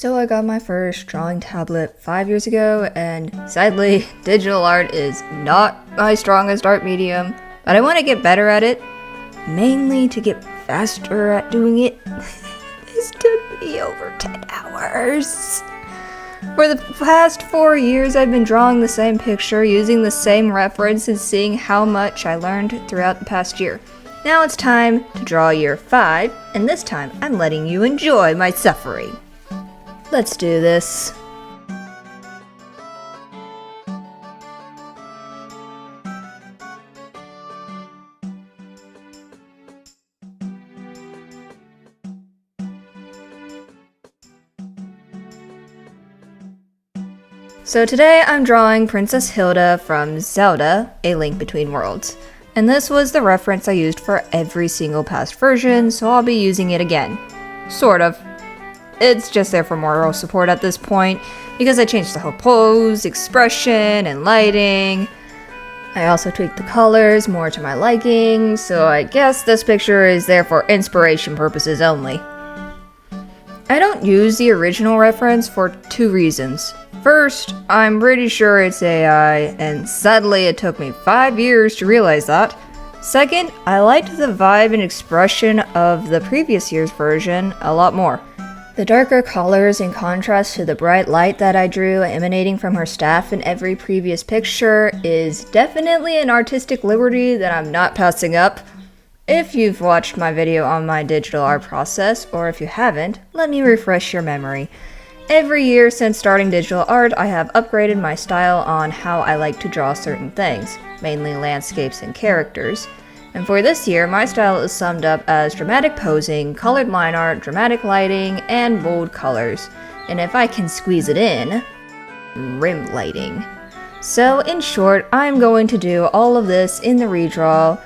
So I got my first drawing tablet 5 years ago, and sadly, digital art is not my strongest art medium, but I want to get better at it, mainly to get faster at doing it. This took me over 10 hours. For the past 4 years, I've been drawing the same picture, using the same reference, and seeing how much I learned throughout the past year. Now it's time to draw year 5, and this time I'm letting you enjoy my suffering. Let's do this. So today I'm drawing Princess Hilda from Zelda: A Link Between Worlds. And this was the reference I used for every single past version, so I'll be using it again. Sort of. It's just there for moral support at this point, because I changed the whole pose, expression, and lighting. I also tweaked the colors more to my liking, so I guess this picture is there for inspiration purposes only. I don't use the original reference for 2 reasons. First, I'm pretty sure it's AI, and sadly it took me 5 years to realize that. Second, I liked the vibe and expression of the previous year's version a lot more. The darker colors in contrast to the bright light that I drew emanating from her staff in every previous picture is definitely an artistic liberty that I'm not passing up. If you've watched my video on my digital art process, or if you haven't, let me refresh your memory. Every year since starting digital art, I have upgraded my style on how I like to draw certain things, mainly landscapes and characters. And for this year, my style is summed up as dramatic posing, colored line art, dramatic lighting, and bold colors. And if I can squeeze it in, rim lighting. So in short, I'm going to do all of this in the redraw.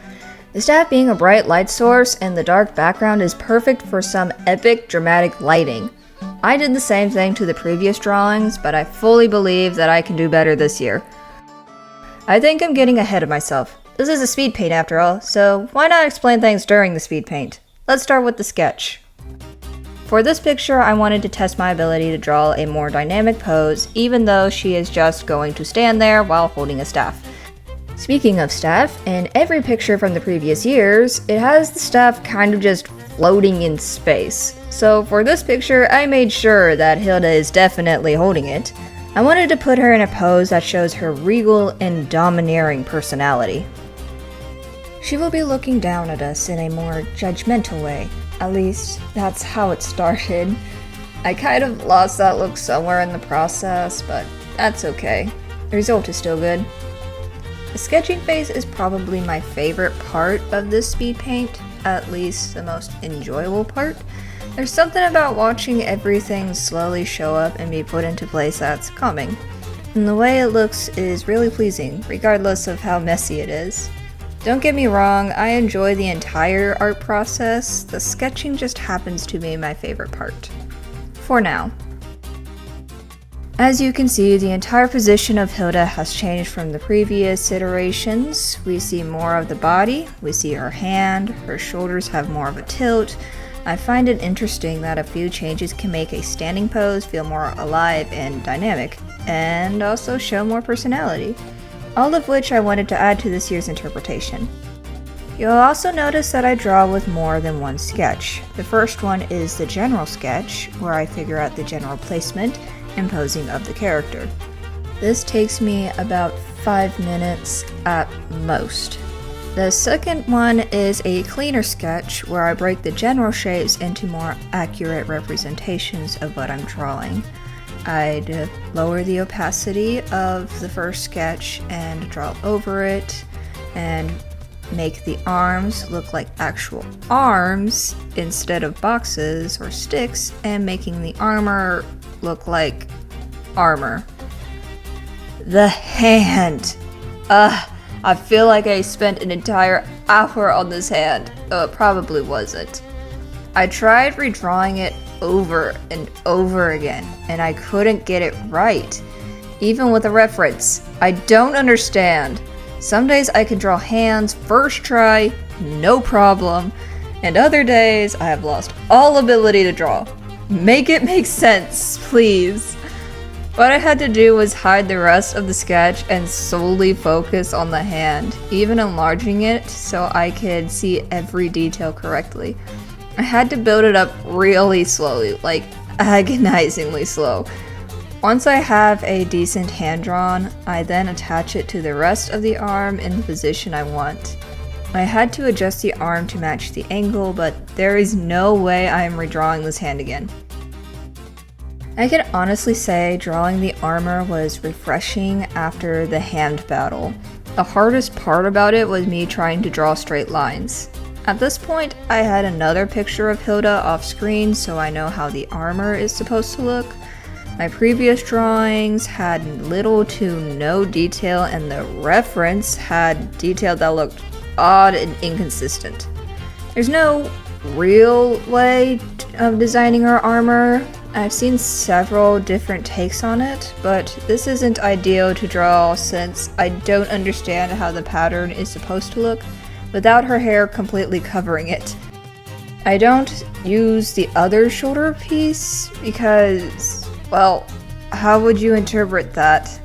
The staff being a bright light source and the dark background is perfect for some epic dramatic lighting. I did the same thing to the previous drawings, but I fully believe that I can do better this year. I think I'm getting ahead of myself. This is a speed paint after all, so why not explain things during the speed paint? Let's start with the sketch. For this picture, I wanted to test my ability to draw a more dynamic pose, even though she is just going to stand there while holding a staff. Speaking of staff, in every picture from the previous years, it has the staff kind of just floating in space. So for this picture, I made sure that Hilda is definitely holding it. I wanted to put her in a pose that shows her regal and domineering personality. She will be looking down at us in a more judgmental way. At least, that's how it started. I kind of lost that look somewhere in the process, but that's okay. The result is still good. The sketching phase is probably my favorite part of this speed paint, at least the most enjoyable part. There's something about watching everything slowly show up and be put into place that's calming. And the way it looks is really pleasing, regardless of how messy it is. Don't get me wrong, I enjoy the entire art process, the sketching just happens to be my favorite part. For now. As you can see, the entire position of Hilda has changed from the previous iterations. We see more of the body, we see her hand, her shoulders have more of a tilt. I find it interesting that a few changes can make a standing pose feel more alive and dynamic, and also show more personality. All of which I wanted to add to this year's interpretation. You'll also notice that I draw with more than one sketch. The first one is the general sketch, where I figure out the general placement and posing of the character. This takes me about 5 minutes at most. The second one is a cleaner sketch, where I break the general shapes into more accurate representations of what I'm drawing. I'd lower the opacity of the first sketch and draw over it and make the arms look like actual arms instead of boxes or sticks, and making the armor look like armor. The hand! I feel like I spent an entire hour on this hand, though it probably wasn't. I tried redrawing it over and over again, and I couldn't get it right, even with a reference. I don't understand. Some days I can draw hands first try, no problem, and other days I have lost all ability to draw. Make it make sense, please. What I had to do was hide the rest of the sketch and solely focus on the hand, even enlarging it so I could see every detail correctly. I had to build it up really slowly, like agonizingly slow. Once I have a decent hand drawn, I then attach it to the rest of the arm in the position I want. I had to adjust the arm to match the angle, but there is no way I am redrawing this hand again. I can honestly say drawing the armor was refreshing after the hand battle. The hardest part about it was me trying to draw straight lines. At this point, I had another picture of Hilda off screen, so I know how the armor is supposed to look. My previous drawings had little to no detail, and the reference had detail that looked odd and inconsistent. There's no real way of designing her armor. I've seen several different takes on it, but this isn't ideal to draw since I don't understand how the pattern is supposed to look without her hair completely covering it. I don't use the other shoulder piece because, well, how would you interpret that?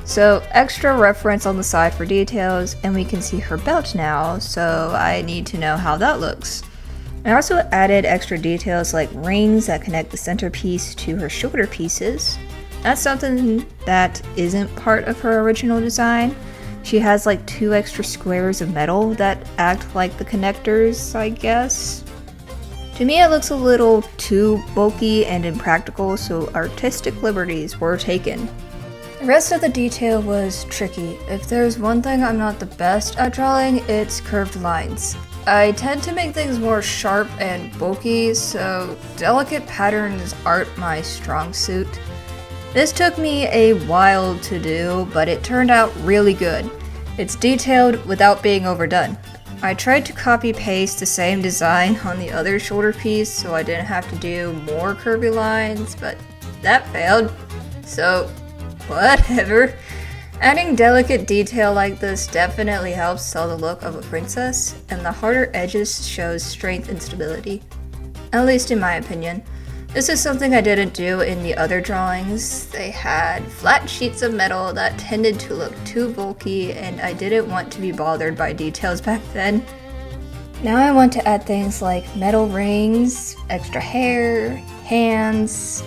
So extra reference on the side for details, and we can see her belt now, so I need to know how that looks. I also added extra details like rings that connect the centerpiece to her shoulder pieces. That's something that isn't part of her original design. She has like 2 extra squares of metal that act like the connectors, I guess. To me it looks a little too bulky and impractical, so artistic liberties were taken. The rest of the detail was tricky. If there's one thing I'm not the best at drawing, it's curved lines. I tend to make things more sharp and bulky, so delicate patterns aren't my strong suit. This took me a while to do, but it turned out really good. It's detailed without being overdone. I tried to copy-paste the same design on the other shoulder piece so I didn't have to do more curvy lines, but that failed. So, whatever. Adding delicate detail like this definitely helps sell the look of a princess, and the harder edges shows strength and stability. At least in my opinion. This is something I didn't do in the other drawings. They had flat sheets of metal that tended to look too bulky, and I didn't want to be bothered by details back then. Now I want to add things like metal rings, extra hair, hands.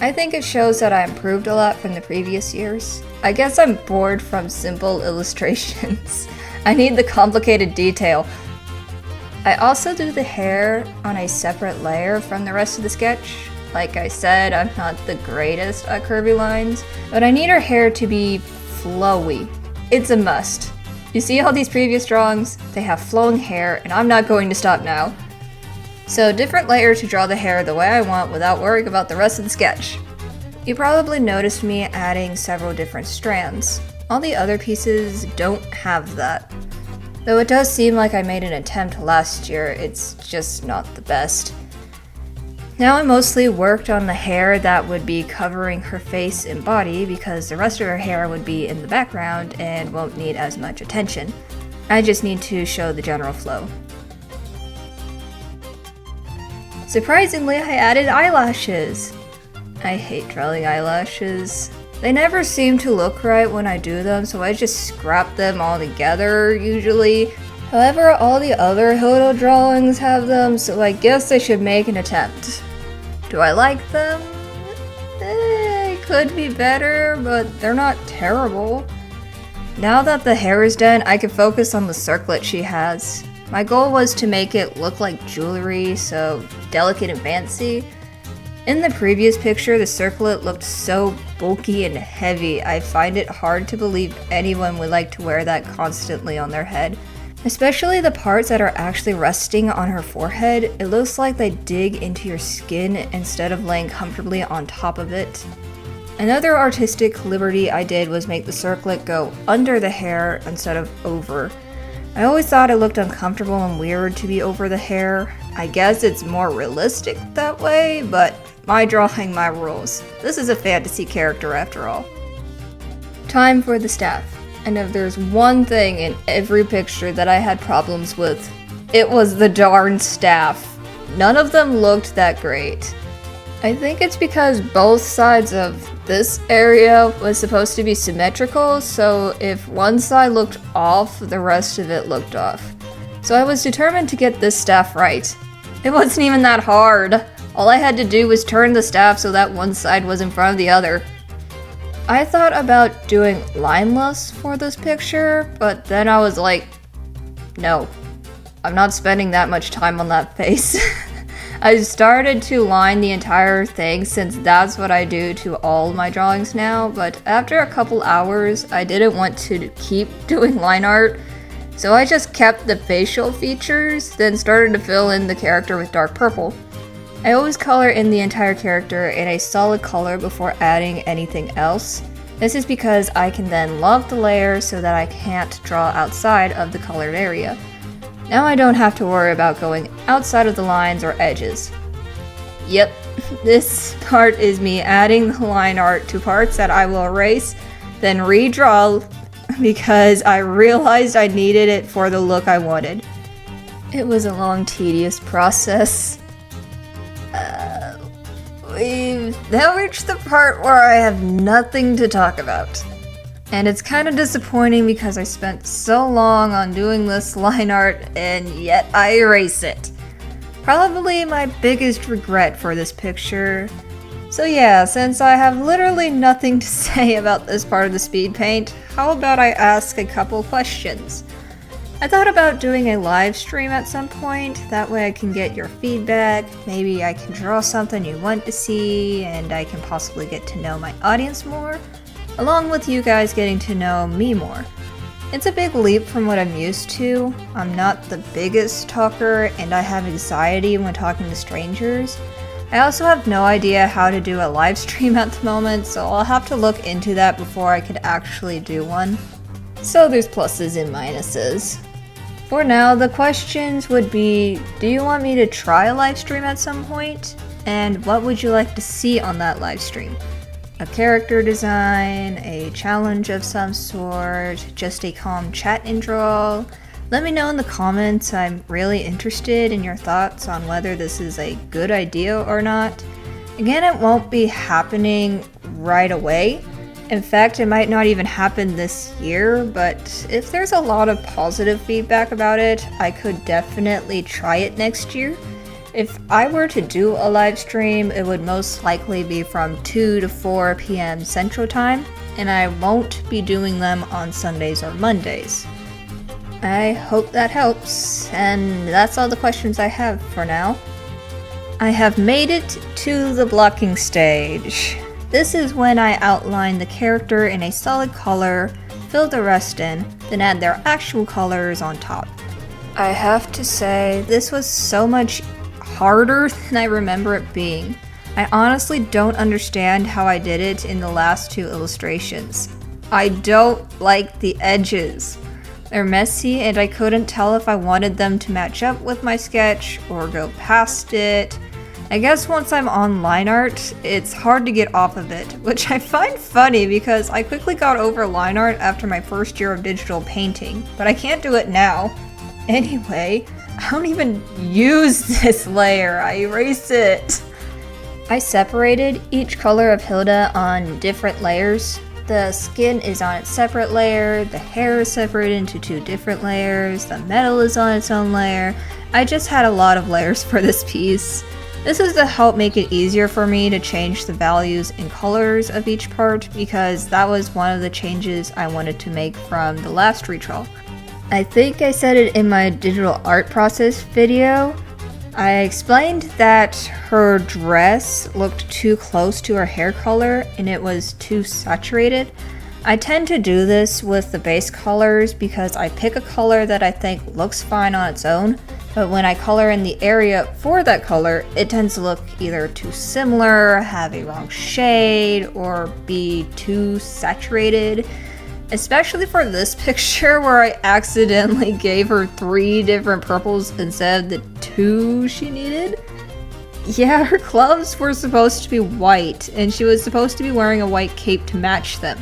I think it shows that I improved a lot from the previous years. I guess I'm bored from simple illustrations. I need the complicated detail. I also do the hair on a separate layer from the rest of the sketch. Like I said, I'm not the greatest at curvy lines, but I need her hair to be flowy. It's a must. You see all these previous drawings? They have flowing hair, and I'm not going to stop now. So different layer to draw the hair the way I want without worrying about the rest of the sketch. You probably noticed me adding several different strands. All the other pieces don't have that. Though it does seem like I made an attempt last year, it's just not the best. Now I mostly worked on the hair that would be covering her face and body because the rest of her hair would be in the background and won't need as much attention. I just need to show the general flow. Surprisingly, I added eyelashes. I hate drawing eyelashes. They never seem to look right when I do them, so I just scrap them all together usually. However, all the other Hilda drawings have them, so I guess I should make an attempt. Do I like them? They could be better, but they're not terrible. Now that the hair is done, I can focus on the circlet she has. My goal was to make it look like jewelry, so delicate and fancy. In the previous picture, the circlet looked so bulky and heavy, I find it hard to believe anyone would like to wear that constantly on their head. Especially the parts that are actually resting on her forehead, it looks like they dig into your skin instead of laying comfortably on top of it. Another artistic liberty I did was make the circlet go under the hair instead of over. I always thought it looked uncomfortable and weird to be over the hair. I guess it's more realistic that way, but my drawing, my rules. This is a fantasy character after all. Time for the staff. And if there's one thing in every picture that I had problems with, it was the darn staff. None of them looked that great. I think it's because both sides of this area was supposed to be symmetrical, so if one side looked off, the rest of it looked off. So I was determined to get this staff right. It wasn't even that hard. All I had to do was turn the staff so that one side was in front of the other. I thought about doing lineless for this picture, but then I was like, no, I'm not spending that much time on that face. I started to line the entire thing since that's what I do to all my drawings now, but after a couple hours, I didn't want to keep doing line art, so I just kept the facial features, then started to fill in the character with dark purple. I always color in the entire character in a solid color before adding anything else. This is because I can then love the layer so that I can't draw outside of the colored area. Now I don't have to worry about going outside of the lines or edges. Yep, this part is me adding the line art to parts that I will erase, then redraw because I realized I needed it for the look I wanted. It was a long, tedious process. We've now reached the part where I have nothing to talk about. And it's kind of disappointing because I spent so long on doing this line art and yet I erase it. Probably my biggest regret for this picture. So yeah, since I have literally nothing to say about this part of the speed paint, how about I ask a couple questions? I thought about doing a live stream at some point, that way I can get your feedback, maybe I can draw something you want to see, and I can possibly get to know my audience more, along with you guys getting to know me more. It's a big leap from what I'm used to. I'm not the biggest talker, and I have anxiety when talking to strangers. I also have no idea how to do a live stream at the moment, so I'll have to look into that before I could actually do one. So there's pluses and minuses. For now, the questions would be, do you want me to try a live stream at some point? And what would you like to see on that live stream? A character design, a challenge of some sort, just a calm chat and draw? Let me know in the comments. I'm really interested in your thoughts on whether this is a good idea or not. Again, it won't be happening right away. In fact, it might not even happen this year, but if there's a lot of positive feedback about it, I could definitely try it next year. If I were to do a live stream, it would most likely be from 2 to 4 p.m. Central Time, and I won't be doing them on Sundays or Mondays. I hope that helps, and that's all the questions I have for now. I have made it to the blocking stage. This is when I outline the character in a solid color, fill the rest in, then add their actual colors on top. I have to say, this was so much harder than I remember it being. I honestly don't understand how I did it in the last 2 illustrations. I don't like the edges. They're messy and I couldn't tell if I wanted them to match up with my sketch or go past it. I guess once I'm on line art, it's hard to get off of it, which I find funny because I quickly got over line art after my first year of digital painting, but I can't do it now. Anyway, I don't even use this layer, I erase it. I separated each color of Hilda on different layers. The skin is on its separate layer, the hair is separated into 2 different layers, the metal is on its own layer. I just had a lot of layers for this piece. This is to help make it easier for me to change the values and colors of each part because that was one of the changes I wanted to make from the last redraw. I think I said it in my digital art process video. I explained that her dress looked too close to her hair color and it was too saturated. I tend to do this with the base colors because I pick a color that I think looks fine on its own, but when I color in the area for that color, it tends to look either too similar, have a wrong shade, or be too saturated. Especially for this picture where I accidentally gave her 3 different purples instead of the 2 she needed. Yeah, her gloves were supposed to be white, and she was supposed to be wearing a white cape to match them.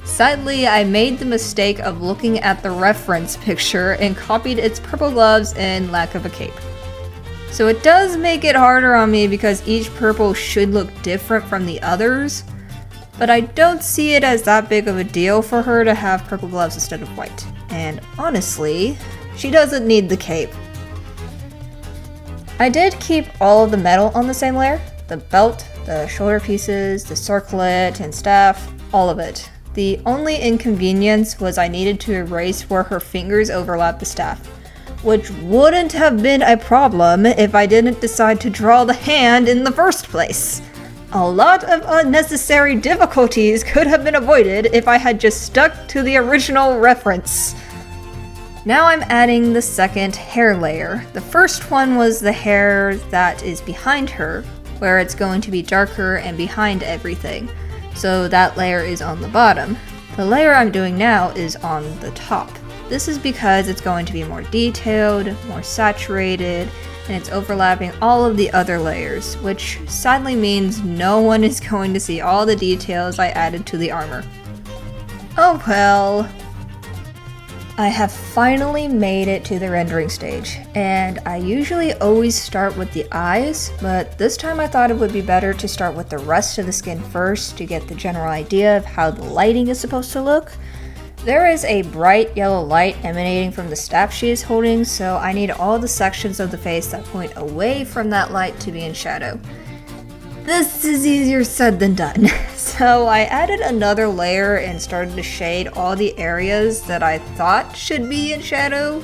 Sadly, I made the mistake of looking at the reference picture and copied its purple gloves in lack of a cape. So it does make it harder on me because each purple should look different from the others, but I don't see it as that big of a deal for her to have purple gloves instead of white. And honestly, she doesn't need the cape. I did keep all of the metal on the same layer, the belt, the shoulder pieces, the circlet and staff, all of it. The only inconvenience was I needed to erase where her fingers overlapped the staff, which wouldn't have been a problem if I didn't decide to draw the hand in the first place. A lot of unnecessary difficulties could have been avoided if I had just stuck to the original reference. Now I'm adding the second hair layer. The first one was the hair that is behind her, where it's going to be darker and behind everything. So that layer is on the bottom. The layer I'm doing now is on the top. This is because it's going to be more detailed, more saturated, and it's overlapping all of the other layers, which sadly means no one is going to see all the details I added to the armor. Oh well. I have finally made it to the rendering stage, and I usually always start with the eyes, but this time I thought it would be better to start with the rest of the skin first to get the general idea of how the lighting is supposed to look. There is a bright yellow light emanating from the staff she is holding, so I need all the sections of the face that point away from that light to be in shadow. This is easier said than done. So I added another layer and started to shade all the areas that I thought should be in shadow.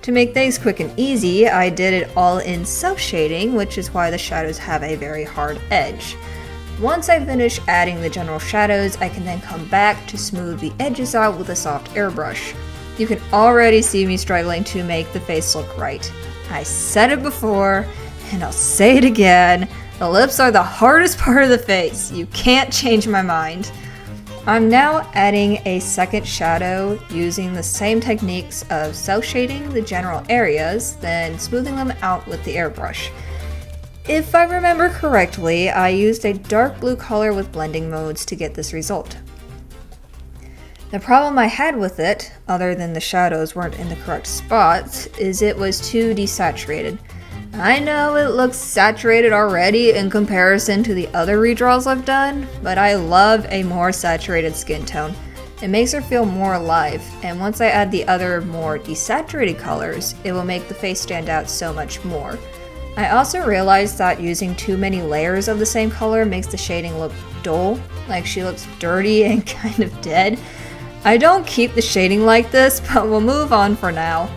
To make things quick and easy, I did it all in self-shading, which is why the shadows have a very hard edge. Once I finish adding the general shadows, I can then come back to smooth the edges out with a soft airbrush. You can already see me struggling to make the face look right. I said it before, and I'll say it again. The lips are the hardest part of the face. You can't change my mind. I'm now adding a second shadow using the same techniques of self-shading the general areas, then smoothing them out with the airbrush. If I remember correctly, I used a dark blue color with blending modes to get this result. The problem I had with it, other than the shadows weren't in the correct spots, is it was too desaturated. I know it looks saturated already in comparison to the other redraws I've done, but I love a more saturated skin tone. It makes her feel more alive, and once I add the other more desaturated colors, it will make the face stand out so much more. I also realized that using too many layers of the same color makes the shading look dull, like she looks dirty and kind of dead. I don't keep the shading like this, but we'll move on for now.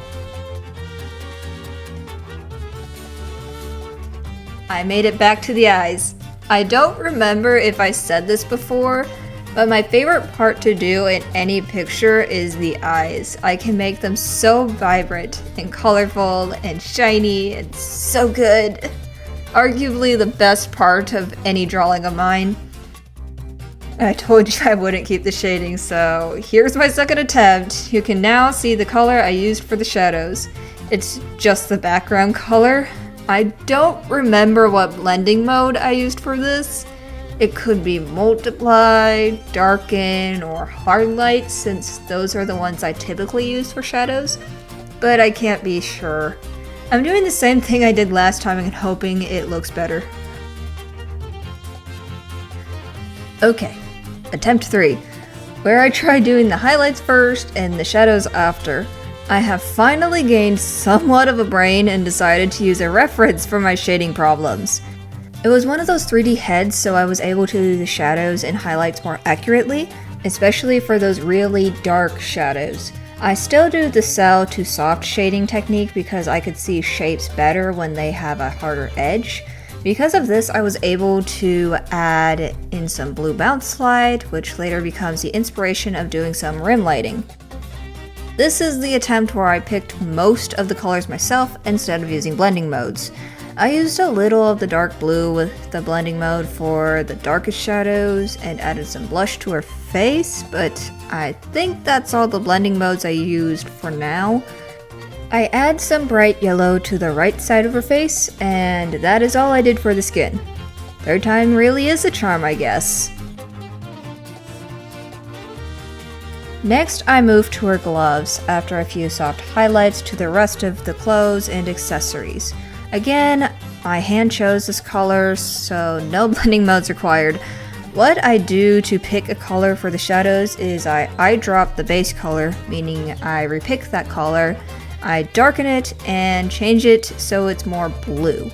I made it back to the eyes. I don't remember if I said this before, but my favorite part to do in any picture is the eyes. I can make them so vibrant and colorful and shiny and so good. Arguably the best part of any drawing of mine. I told you I wouldn't keep the shading, so here's my second attempt. You can now see the color I used for the shadows. It's just the background color. I don't remember what blending mode I used for this. It could be multiply, darken, or hard light, since those are the ones I typically use for shadows, but I can't be sure. I'm doing the same thing I did last time and hoping it looks better. Okay, attempt 3, where I tried doing the highlights first and the shadows after. I have finally gained somewhat of a brain and decided to use a reference for my shading problems. It was one of those 3D heads, so I was able to do the shadows and highlights more accurately, especially for those really dark shadows. I still do the cell to soft shading technique because I could see shapes better when they have a harder edge. Because of this, I was able to add in some blue bounce light, which later becomes the inspiration of doing some rim lighting. This is the attempt where I picked most of the colors myself instead of using blending modes. I used a little of the dark blue with the blending mode for the darkest shadows and added some blush to her face, but I think that's all the blending modes I used for now. I add some bright yellow to the right side of her face, and that is all I did for the skin. Third time really is a charm, I guess. Next, I moved to her gloves after a few soft highlights to the rest of the clothes and accessories. Again, my hand chose this color, so no blending modes required. What I do to pick a color for the shadows is I drop the base color, meaning I repick that color, I darken it and change it so it's more blue.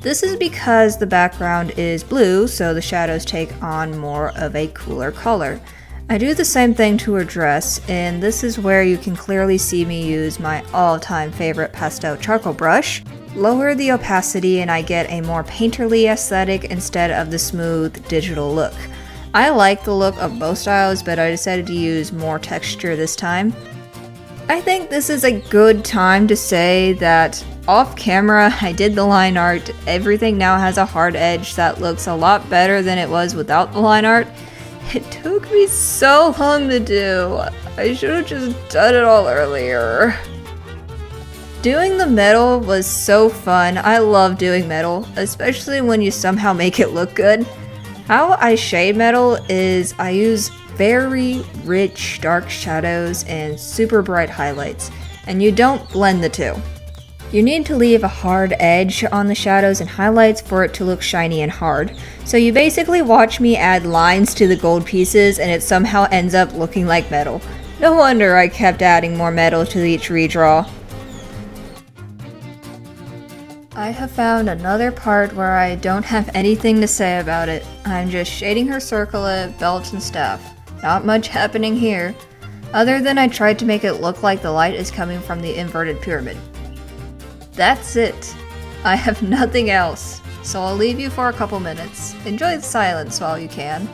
This is because the background is blue, so the shadows take on more of a cooler color. I do the same thing to her dress, and this is where you can clearly see me use my all-time favorite pastel charcoal brush. Lower the opacity and I get a more painterly aesthetic instead of the smooth digital look. I like the look of both styles, but I decided to use more texture this time. I think this is a good time to say that off camera I did the line art. Everything now has a hard edge that looks a lot better than it was without the line art. It took me so long to do. I should have just done it all earlier. Doing the metal was so fun. I love doing metal, especially when you somehow make it look good. How I shade metal is I use very rich dark shadows and super bright highlights, and you don't blend the two. You need to leave a hard edge on the shadows and highlights for it to look shiny and hard. So you basically watch me add lines to the gold pieces and it somehow ends up looking like metal. No wonder I kept adding more metal to each redraw. I have found another part where I don't have anything to say about it. I'm just shading her circlet, belts, and stuff. Not much happening here, other than I tried to make it look like the light is coming from the inverted pyramid. That's it. I have nothing else, so I'll leave you for a couple minutes. Enjoy the silence while you can.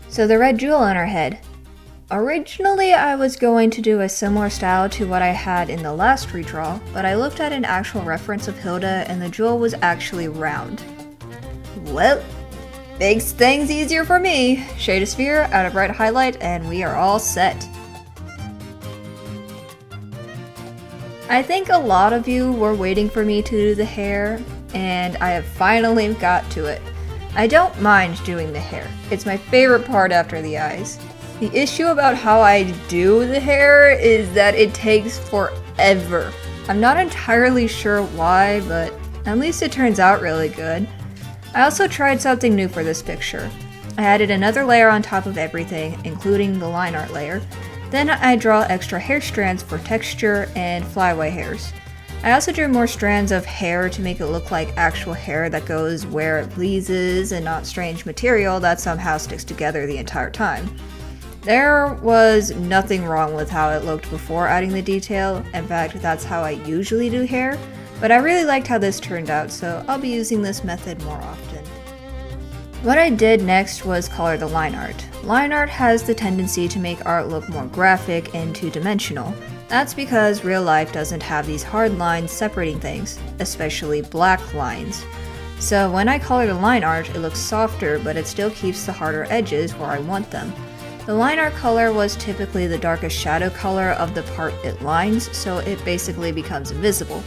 So the red jewel on her head. Originally I was going to do a similar style to what I had in the last redraw, but I looked at an actual reference of Hilda and the jewel was actually round. Well, makes things easier for me. Shade a sphere, add a bright highlight, and we are all set. I think a lot of you were waiting for me to do the hair, and I have finally got to it. I don't mind doing the hair. It's my favorite part after the eyes. The issue about how I do the hair is that it takes forever. I'm not entirely sure why, but at least it turns out really good. I also tried something new for this picture. I added another layer on top of everything, including the line art layer. Then I draw extra hair strands for texture and flyaway hairs. I also drew more strands of hair to make it look like actual hair that goes where it pleases and not strange material that somehow sticks together the entire time. There was nothing wrong with how it looked before adding the detail. In fact, that's how I usually do hair, but I really liked how this turned out, so I'll be using this method more often. What I did next was color the line art. Line art has the tendency to make art look more graphic and two-dimensional. That's because real life doesn't have these hard lines separating things, especially black lines. So when I color the line art, it looks softer, but it still keeps the harder edges where I want them. The line art color was typically the darkest shadow color of the part it lines, so it basically becomes invisible.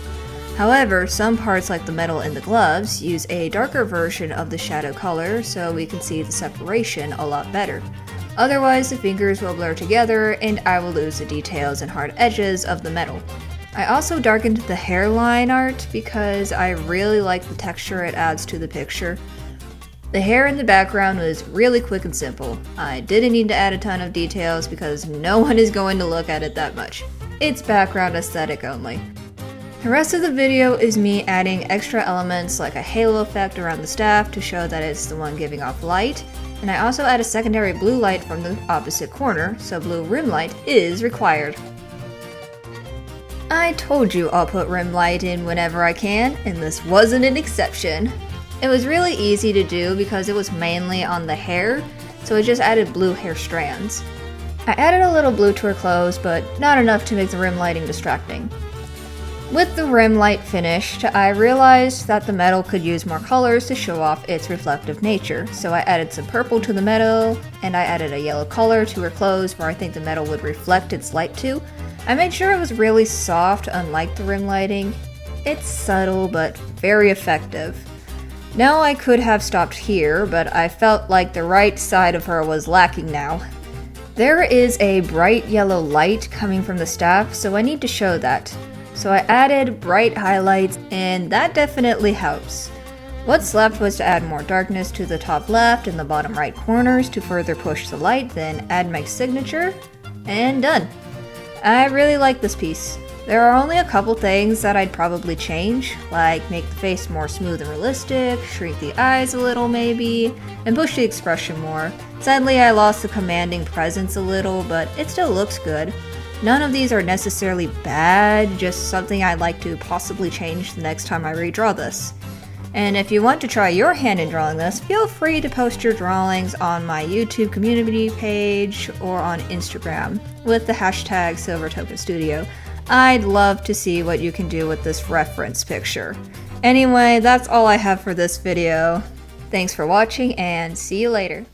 However, some parts like the metal and the gloves use a darker version of the shadow color so we can see the separation a lot better. Otherwise, the fingers will blur together and I will lose the details and hard edges of the metal. I also darkened the hairline art because I really like the texture it adds to the picture. The hair in the background was really quick and simple. I didn't need to add a ton of details because no one is going to look at it that much. It's background aesthetic only. The rest of the video is me adding extra elements like a halo effect around the staff to show that it's the one giving off light, and I also add a secondary blue light from the opposite corner, so blue rim light is required. I told you I'll put rim light in whenever I can, and this wasn't an exception. It was really easy to do because it was mainly on the hair, so I just added blue hair strands. I added a little blue to her clothes, but not enough to make the rim lighting distracting. With the rim light finished, I realized that the metal could use more colors to show off its reflective nature, so I added some purple to the metal, and I added a yellow color to her clothes where I think the metal would reflect its light to. I made sure it was really soft, unlike the rim lighting. It's subtle, but very effective. Now I could have stopped here, but I felt like the right side of her was lacking now. There is a bright yellow light coming from the staff, so I need to show that. So I added bright highlights, and that definitely helps. What's left was to add more darkness to the top left and the bottom right corners to further push the light, then add my signature, and done. I really like this piece. There are only a couple things that I'd probably change, like make the face more smooth and realistic, shrink the eyes a little maybe, and push the expression more. Sadly, I lost the commanding presence a little, but it still looks good. None of these are necessarily bad, just something I'd like to possibly change the next time I redraw this. And if you want to try your hand in drawing this, feel free to post your drawings on my YouTube community page or on Instagram with the hashtag SilverTokenStudio. I'd love to see what you can do with this reference picture. Anyway, that's all I have for this video. Thanks for watching and see you later.